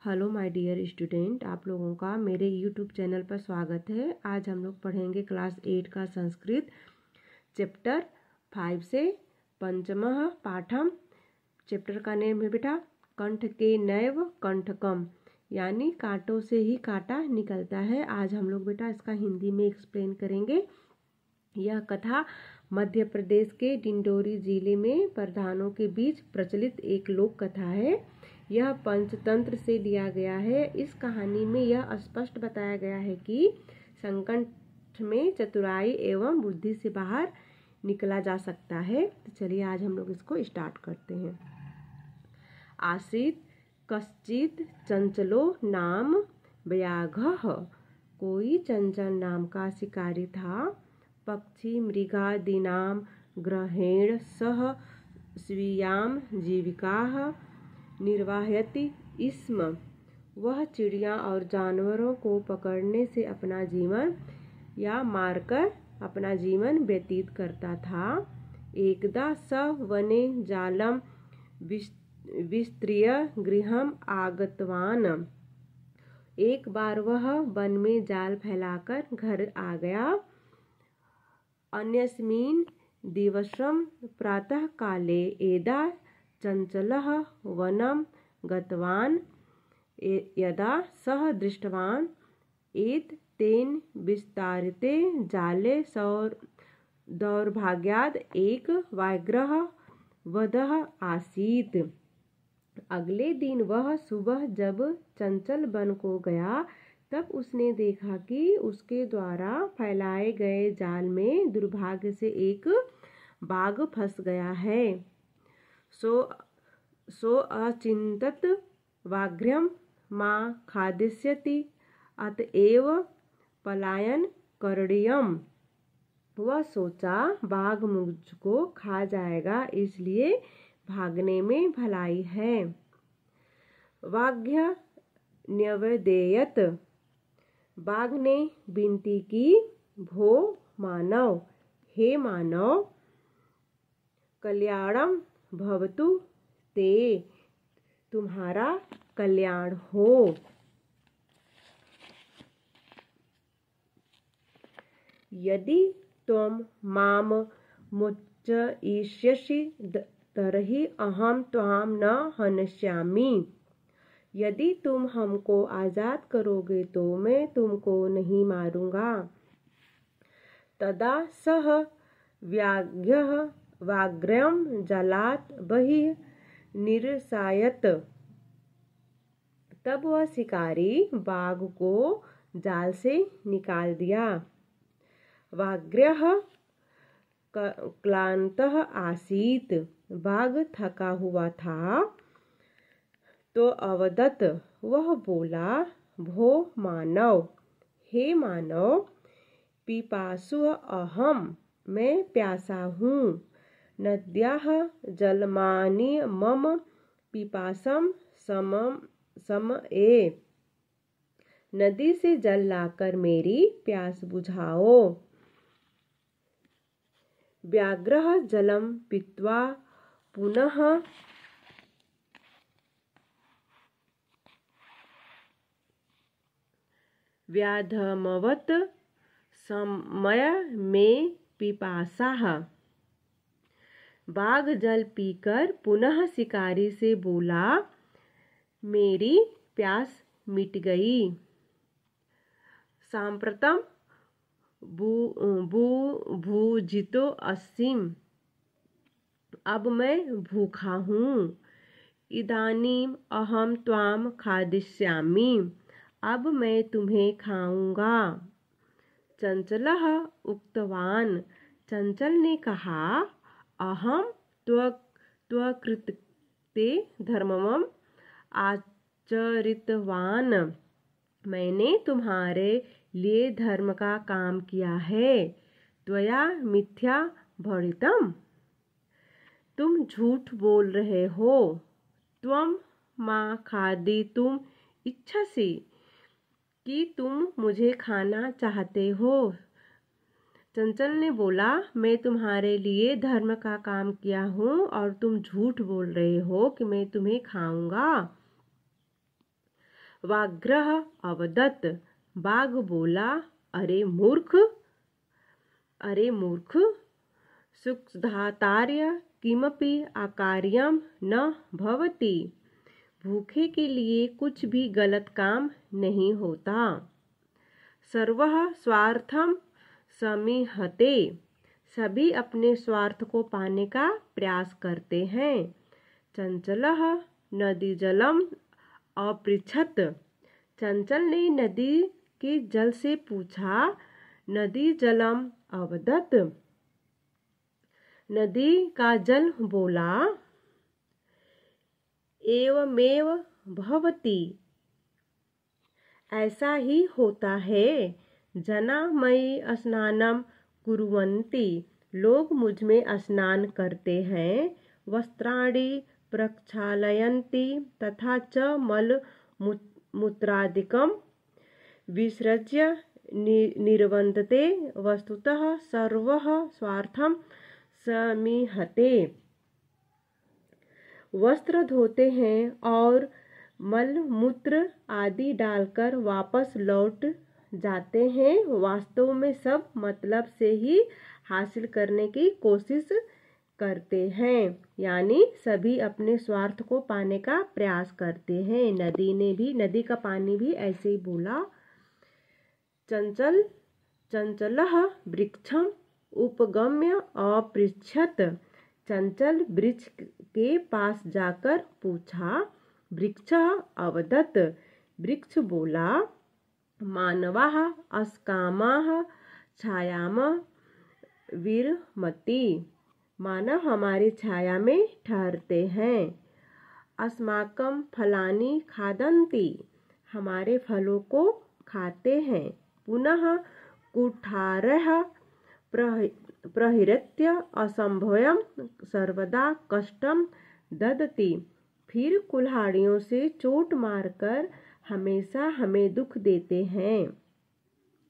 Hello my dear student, आप लोगों का मेरे यूट्यूब चैनल पर स्वागत है। आज हम लोग पढ़ेंगे क्लास 8 का संस्कृत चैप्टर 5 से पंचमः पाठम। चैप्टर का नेम है बेटा कंठ के नैव कंठकम, यानी कांटों से ही कांटा निकलता है। आज हम लोग बेटा इसका हिंदी में एक्सप्लेन करेंगे। यह कथा मध्य प्रदेश के डिंडोरी जिले में प्रधानों के बीच प्रचलित एक लोक कथा है। यह पंचतंत्र से लिया गया है। इस कहानी में यह स्पष्ट बताया गया है कि संकट में चतुराई एवं बुद्धि से बाहर निकला जा सकता है। तो चलिए आज हम लोग इसको स्टार्ट करते हैं। आसीत कश्चित चंचलो नाम व्याघ्रः। कोई चंचल नाम का शिकारी था। पक्षी मृगादीनां ग्रहेण सह स्वीयां जीविकाः निर्वाहयति स्म। वह चिड़िया और जानवरों को पकड़ने से अपना जीवन या मारकर अपना जीवन व्यतीत करता था। एकदा स वने जालं विस्तृय गृहम् आगतवान्। एक बार वह वन में जाल फैलाकर घर आ गया। अन्यस्मिन् दिवसं प्रातः काले यदा चंचलः वनं गतवान् यदा सः दृष्टवान् यत् तेन विस्तारिते जाले दौर्भाग्यात् एक व्याघ्रः वधः आसीत्। अगले दिन वह सुबह जब चंचल वन को गया तब उसने देखा कि उसके द्वारा फैलाए गए जाल में दुर्भाग्य से एक बाघ फंस गया है। सो अचिंतत व्याघ्रं मा खादिष्यति अतएव पलायन करणीयम्। वह सोचा बाघ मुझको खा जाएगा, इसलिए भागने में भलाई है। व्याघ्र न्यवेदयत। बाघ ने विनती की, भो मानव, हे मानव, कल्याणम भवतु ते, तुम्हारा कल्याण हो। यदि त्वं माम मोचयिष्यसि तर्हि अहं त्वां न हनष्यामि। यदि तुम हमको आजाद करोगे तो मैं तुमको नहीं मारूंगा। तदा सः व्याघ्रः व्याघ्रं जलात् बहिः निरसायत। तब वह शिकारी बाघ को जाल से निकाल दिया। व्याघ्रः क्लान्तः आसीत्। बाघ थका हुआ था तो अवदत्, वह बोला, भो मानव, हे मानव, पिपासु अहम्, मैं प्यासा हूँ। नद्याः जलमानि मम पिपासं शमये। नदी से जल लाकर मेरी प्यास बुझाओ। व्याघ्रः जलं पीत्वा पुनः व्याधमवत् शमय मे पिपासाः। बाघ जल पीकर पुनः शिकारी से बोला, मेरी प्यास मिट गई। साम्प्रतं भुजितो अस्मि, अब मैं भूखा हूँ। इदानीम् अहं त्वां खादिष्यामि, अब मैं तुम्हें खाऊंगा। चंचलः उक्तवान्। चंचल ने कहा, अहं त्वकृते धर्मम् आचरितवान्। मैंने तुम्हारे लिए धर्म का काम किया है। त्वया मिथ्या भणितम्। तुम झूठ बोल रहे हो। त्वं मा खादितुम् इच्छसि, कि तुम मुझे खाना चाहते हो। चंचल ने बोला, मैं तुम्हारे लिए धर्म का काम किया हूँ और तुम झूठ बोल रहे हो कि मैं तुम्हें खाऊंगा। व्याघ्रः अवदत्, बाघ बोला, अरे मूर्ख, सुखदातार्य किमपि अकार्यं न भवति। भूखे के लिए कुछ भी गलत काम नहीं होता। सर्वः स्वार्थं समीहते, सभी अपने स्वार्थ को पाने का प्रयास करते हैं। चंचलः नदी जलम अपृच्छत, चंचल ने नदी के जल से पूछा। नदी जलम अवदत्, नदी का जल बोला, एवमेव भवति, ऐसा ही होता है। जना मयि स्नानं कुर्वन्ति, लोग मुझ में स्नान करते हैं। वस्त्राणि प्रक्षालयन्ति तथा च मल मूत्रादिकं विसृज्य निर्वन्दते। वस्तुतः सर्वः स्वार्थं समीहते। वस्त्र धोते हैं और मल मूत्र आदि डालकर वापस लौट जाते हैं। वास्तव में सब मतलब से ही हासिल करने की कोशिश करते हैं, यानी सभी अपने स्वार्थ को पाने का प्रयास करते हैं। नदी का पानी भी ऐसे ही बोला। चंचलः वृक्षम् उपगम्य अपृच्छत, चंचल वृक्ष के पास जाकर पूछा। वृक्षः अवदत्, वृक्ष बोला, मानवाः अस्कामाः छायाम विरमति, मानव हमारी छाया में ठहरते हैं। अस्माकं फलानि खादन्ति, हमारे फलों को खाते हैं। पुनः कुठारः प्रहृत्य असंभवं सर्वदा कष्टं ददति, फिर कुल्हाड़ियों से चोट मारकर हमेशा हमें दुख देते हैं।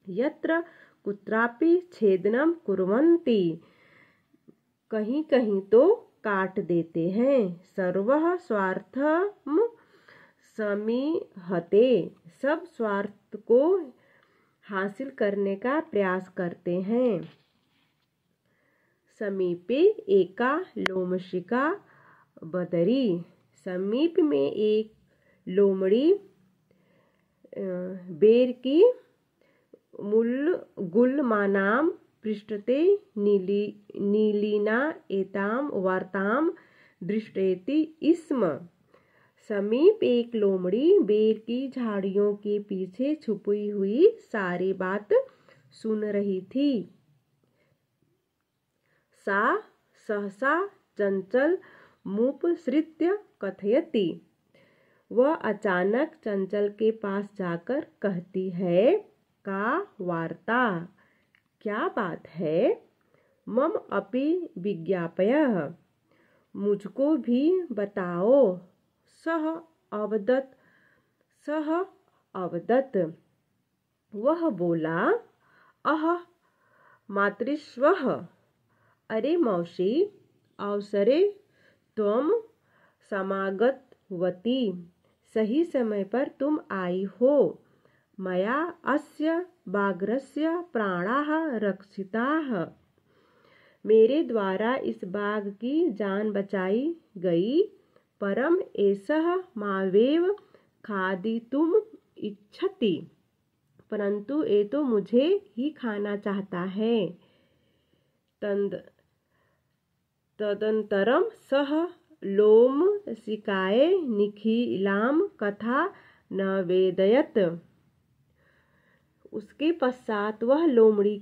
यत्र कुत्रापि छेदनं कुर्वन्ति, कहीं कहीं तो काट देते हैं। सर्वः स्वार्थं समीहते, सब स्वार्थ को हासिल करने का प्रयास करते हैं। समीपे एका लोमशिका बदरी, समीप में एक लोमड़ी बेर की गुल्मानां पृष्ठते नीलिना एतां वार्तां दृष्टयति स्म। समीप एक लोमड़ी बेर की झाड़ियों के पीछे छुपी हुई सारी बात सुन रही थी। सा सहसा चंचल मुपसृत्य कथयति, वह अचानक चंचल के पास जाकर कहती है, का वार्ता, क्या बात है? मम अपि विज्ञापयः, मुझको भी बताओ। सह अवदत्, वह बोला, अह मातृस्वः, अरे मौसी, अवसरे त्वं समागतवती, सही समय पर तुम आई हो। मया अस्य व्याघ्रस्य प्राणाः रक्षिताः, मेरे द्वारा इस बाघ की जान बचाई गई। परम एषः मावेव खादितुम् इच्छति, परंतु ये तो मुझे ही खाना चाहता है। तदंतरम सह लोमशिकायै निखिलां कथा न वेदयत, उसके पश्चात वह लोमड़ी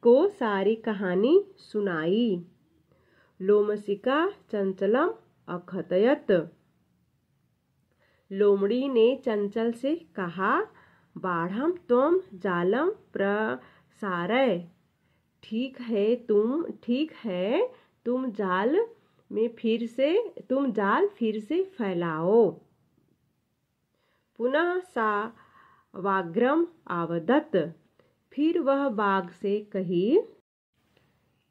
को सारी कहानी सुनाई। लोमशिका चंचलम अकथयत, लोमड़ी ने चंचल से कहा, बाढ़ं त्वं जालं प्रसारय, ठीक है तुम जाल फिर से फैलाओ। पुनः सा व्याघ्रम आवदत्, फिर वह बाघ से कही,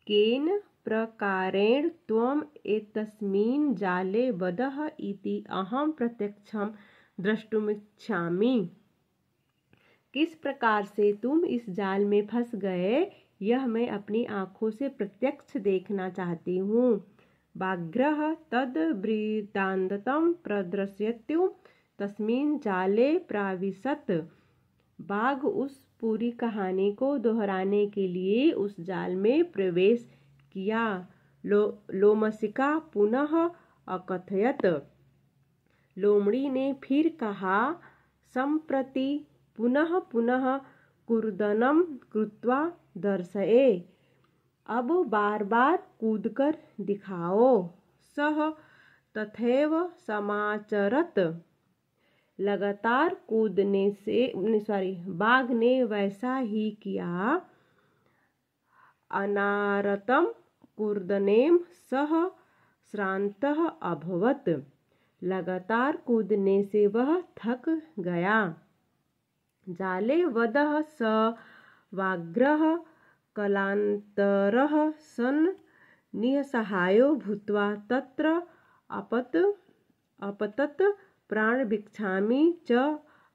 केन प्रकारेण त्वम् एतस्मिन् जाले बद्धः इति अहं प्रत्यक्षं द्रष्टुमिच्छामि। किस प्रकार से तुम इस जाल में फंस गए, यह मैं अपनी आँखों से प्रत्यक्ष देखना चाहती हूँ। व्याघ्रः तद् वृत्तान्तं प्रदर्शयितुं तस्मिन् जाले प्राविशत्। बाघ उस पूरी कहानी को दोहराने के लिए उस जाल में प्रवेश किया। लोमशिका पुनः अकथयत्। लोमड़ी ने फिर कहा, सम्प्रति पुनः पुनः कूर्दनं कृत्वा दर्शये। अब बार बार कूदकर दिखाओ। सः तथैव समाचरत्। लगातार कूदने से बाघ ने वैसा ही किया। अनारतं कूर्दनेन सः श्रान्तः अभवत्। लगातार कूदने से वह थक गया। जाले वधः स व्याघ्रः कालान्तरः सन् निःसहायो भूत्वा तत्र अपतत् प्राणभिक्षामि च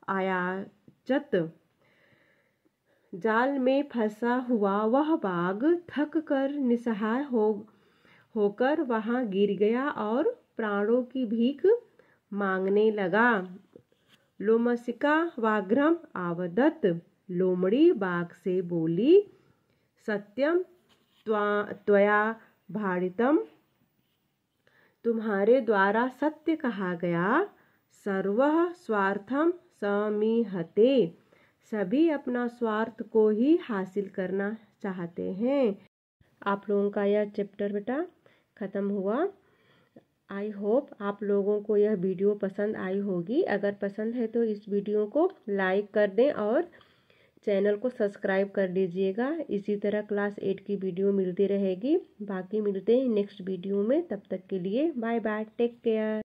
आयाचत। जाल में फंसा हुआ वह बाघ थक कर निस्सहाय होकर वहां गिर गया और प्राणों की भीख मांगने लगा। लोमशिका व्याघ्रम आवदत्। लोमड़ी बाघ से बोली, सत्यम त्वया भाड़ितम। तुम्हारे द्वारा सत्य कहा गया। सर्वः स्वार्थम समीहते। सभी अपना स्वार्थ को ही हासिल करना चाहते हैं। आप लोगों का यह चैप्टर बेटा ख़त्म हुआ। आई होप आप लोगों को यह वीडियो पसंद आई होगी। अगर पसंद है तो इस वीडियो को लाइक कर दें और चैनल को सब्सक्राइब कर लीजिएगा। इसी तरह क्लास 8 की वीडियो मिलती रहेगी। बाकी मिलते हैं नेक्स्ट वीडियो में। तब तक के लिए बाय बाय, टेक केयर।